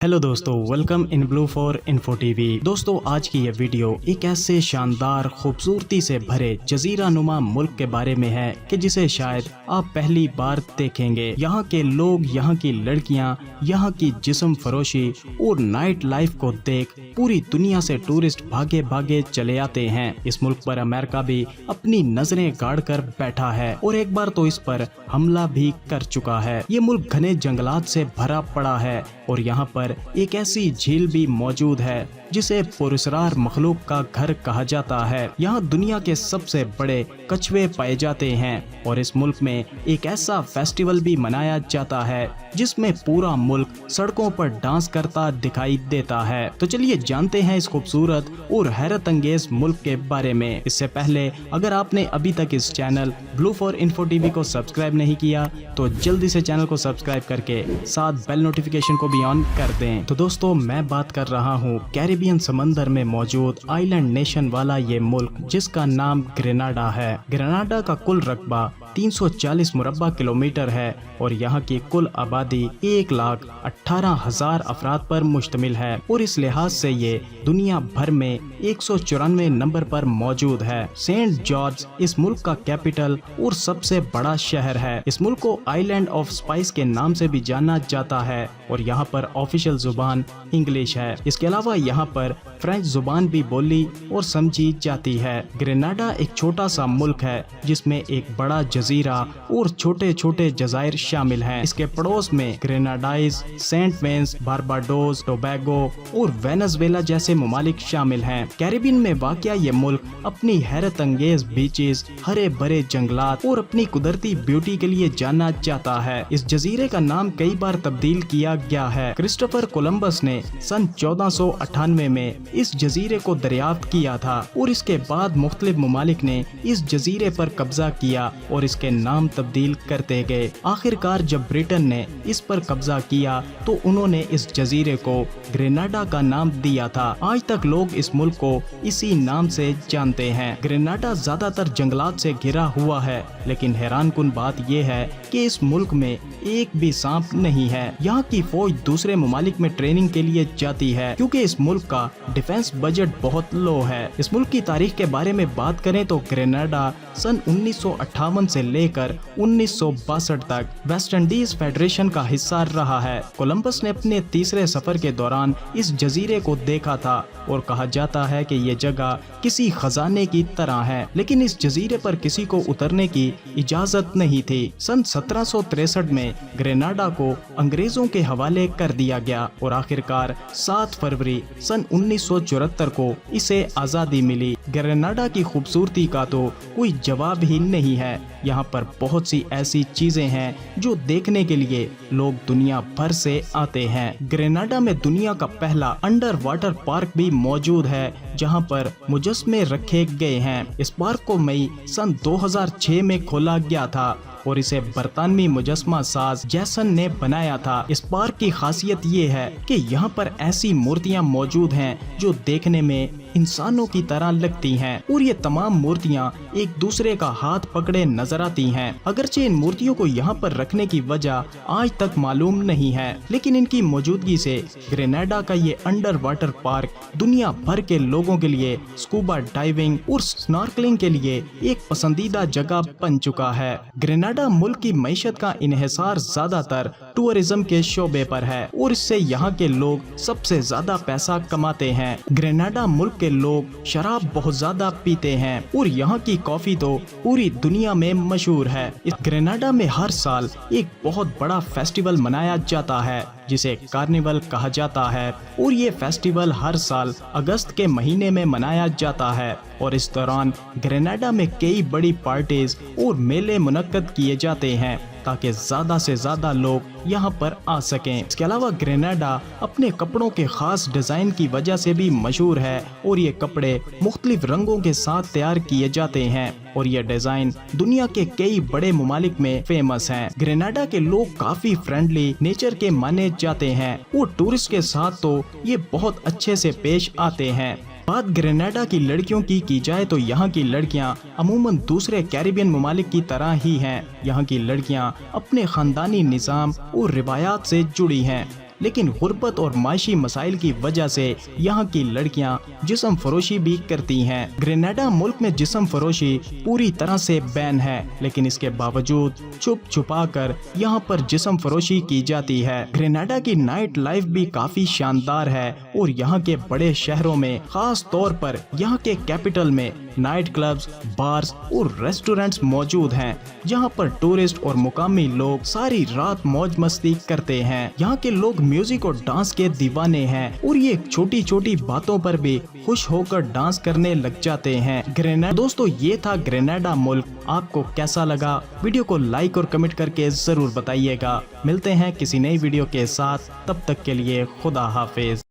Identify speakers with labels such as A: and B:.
A: Hello दोस्तों, welcome in blue for info TV. दोस्तों, आज की ये वीडियो एक ऐसे शानदार खूबसूरती से भरे जजीरा नुमा मुल्क के बारे में है कि जिसे शायद आप पहली बार देखेंगे। यहाँ के लोग, यहाँ की लड़कियाँ, यहाँ की जिस्म फरोशी और नाइट लाइफ को देख पूरी दुनिया से टूरिस्ट भागे भागे चले आते हैं। इस मुल्क पर अमेरिका भी अपनी नजरें गाड़ कर बैठा है और एक बार तो इस पर हमला भी कर चुका है। ये मुल्क घने जंगलात से भरा पड़ा है और यहाँ पर एक ऐसी झील भी मौजूद है जिसे पुरस्कार मखलूक का घर कहा जाता है। यहाँ दुनिया के सबसे बड़े कछुए पाए जाते हैं और इस मुल्क में एक ऐसा फेस्टिवल भी मनाया जाता है जिसमें पूरा मुल्क सड़कों पर डांस करता दिखाई देता है। तो चलिए जानते हैं इस खूबसूरत और हैरत अंगेज मुल्क के बारे में। इससे पहले अगर आपने अभी तक इस channel blue for info TV को सब्सक्राइब नहीं किया तो जल्दी से चैनल को सब्सक्राइब करके साथ बेल नोटिफिकेशन को भी ऑन कर दें। तो दोस्तों, मैं बात कर रहा हूँ कैरिबियन समंदर में मौजूद आइलैंड नेशन वाला ये मुल्क जिसका नाम ग्रेनाडा है। ग्रेनाडा का कुल रकबा 340 मुरब्बा किलोमीटर है और यहाँ की कुल आबादी 1,18,000 अफराद पर मुश्तमिल है और इस लिहाज से ये दुनिया भर में 194 नंबर पर मौजूद है। सेंट जॉर्ज इस मुल्क का कैपिटल और सबसे बड़ा शहर है। इस मुल्क को आइलैंड ऑफ स्पाइस के नाम से भी जाना जाता है और यहाँ पर ऑफिशियल जुबान इंग्लिश है। इसके अलावा यहाँ पर फ्रेंच जुबान भी बोली और समझी जाती है। ग्रेनाडा एक छोटा सा मुल्क है जिसमें एक बड़ा जजीरा और छोटे छोटे जजायर शामिल हैं। इसके पड़ोस में ग्रेनाडाइज, सेंट वेंस, बारबाडोस, टोबैगो और वेनेजुएला जैसे ममालिक शामिल हैं। कैरिबियन में वाक़या ये मुल्क अपनी हैरत अंगेज बीचेस, हरे भरे जंगलात और अपनी कुदरती ब्यूटी के लिए जाना जाता है। इस जजीरे का नाम कई बार तब्दील किया गया है। क्रिस्टोफर कोलंबस ने सन 1498 में इस जजीरे को दरियाफ्त किया था और इसके बाद मुख्तलिफ ममालिक ने इस जजीरे पर कब्जा किया और इसके नाम तब्दील करते गए। आखिरकार जब ब्रिटेन ने इस पर कब्जा किया तो उन्होंने इस जजीरे को ग्रेनाडा का नाम दिया था। आज तक लोग इस मुल्क को इसी नाम से जानते हैं। ग्रेनाडा ज्यादातर जंगलात से घिरा हुआ है, लेकिन हैरानकुन बात यह है कि इस मुल्क में एक भी सांप नहीं है। यहाँ की फौज दूसरे ममालिक में ट्रेनिंग के लिए जाती है क्योंकि इस मुल्क का डिफेंस बजट बहुत लो है। इस मुल्क की तारीख के बारे में बात करें तो ग्रेनाडा सन 1958 से लेकर 1962 तक वेस्ट इंडीज फेडरेशन का हिस्सा रहा है। कोलंबस ने अपने तीसरे सफर के दौरान इस जजीरे को देखा था और कहा जाता है कि ये जगह किसी खजाने की तरह है, लेकिन इस जजीरे पर किसी को उतरने की इजाजत नहीं थी। सन 1763 में ग्रेनाडा को अंग्रेजों के हवाले कर दिया गया और आखिरकार 7 फरवरी सन 1974 को इसे आज़ादी मिली। ग्रेनाडा की खूबसूरती का तो कोई जवाब ही नहीं है। यहाँ पर बहुत सी ऐसी चीजें हैं जो देखने के लिए लोग दुनिया भर से आते हैं। ग्रेनाडा में दुनिया का पहला अंडर वाटर पार्क भी मौजूद है जहाँ पर मुजस्मे रखे गए हैं। इस पार्क को मई सन 2006 में खोला गया था और इसे बरतानवी मुजस्मा साज जैसन ने बनाया था। इस पार्क की खासियत ये है कि यहाँ पर ऐसी मूर्तियाँ मौजूद हैं जो देखने में इंसानों की तरह लगती हैं और ये तमाम मूर्तियाँ एक दूसरे का हाथ पकड़े नजर आती हैं। अगरचे इन मूर्तियों को यहाँ पर रखने की वजह आज तक मालूम नहीं है, लेकिन इनकी मौजूदगी से ग्रेनाडा का ये अंडर वाटर पार्क दुनिया भर के लोगों के लिए स्कूबा डाइविंग और स्नॉर्कलिंग के लिए एक पसंदीदा जगह बन चुका है। ग्रेनाडा मुल्क की मईशत का इन्हिसार ज्यादातर टूरिज्म के शोबे पर है और इससे यहाँ के लोग सबसे ज्यादा पैसा कमाते हैं। ग्रेनाडा मुल्क के लोग शराब बहुत ज्यादा पीते हैं और यहाँ की कॉफी तो पूरी दुनिया में मशहूर है। इस ग्रेनाडा में हर साल एक बहुत बड़ा फेस्टिवल मनाया जाता है जिसे कार्निवल कहा जाता है और ये फेस्टिवल हर साल अगस्त के महीने में मनाया जाता है और इस दौरान ग्रेनाडा में कई बड़ी पार्टीज और मेले मुनक्कद किए जाते हैं ताकि ज्यादा से ज्यादा लोग यहाँ पर आ सकें। इसके अलावा ग्रेनाडा अपने कपड़ों के खास डिजाइन की वजह से भी मशहूर है और ये कपड़े मुख्तलिफ रंगों के साथ तैयार किए जाते हैं और ये डिजाइन दुनिया के कई बड़े ममालिक में फेमस हैं। ग्रेनाडा के लोग काफी फ्रेंडली नेचर के माने जाते हैं और टूरिस्ट के साथ तो ये बहुत अच्छे से पेश आते हैं। बात ग्रेनाडा की लड़कियों की जाए तो यहाँ की लड़कियाँ अमूमन दूसरे कैरिबियन ममालिक की तरह ही हैं। यहाँ की लड़कियाँ अपने खानदानी निज़ाम और रिवायात से जुड़ी हैं लेकिन गुर्बत और माशी मसाइल की वजह से यहाँ की लड़कियाँ जिस्म फरोशी भी करती हैं। ग्रेनाडा मुल्क में जिस्म फरोशी पूरी तरह से बैन है, लेकिन इसके बावजूद छुप छुपा कर यहाँ पर जिस्म फरोशी की जाती है। ग्रेनाडा की नाइट लाइफ भी काफी शानदार है और यहाँ के बड़े शहरों में, खास तौर पर यहाँ के कैपिटल में नाइट क्लब्स, बार्स और रेस्टोरेंट्स मौजूद हैं, जहाँ पर टूरिस्ट और मुकामी लोग सारी रात मौज मस्ती करते हैं। यहाँ के लोग म्यूजिक और डांस के दीवाने हैं और ये छोटी छोटी बातों पर भी खुश होकर डांस करने लग जाते हैं। ग्रेनाडा दोस्तों, ये था ग्रेनाडा मुल्क। आपको कैसा लगा? वीडियो को लाइक और कमेंट करके जरूर बताइएगा। मिलते हैं किसी नई वीडियो के साथ, तब तक के लिए खुदा हाफिज।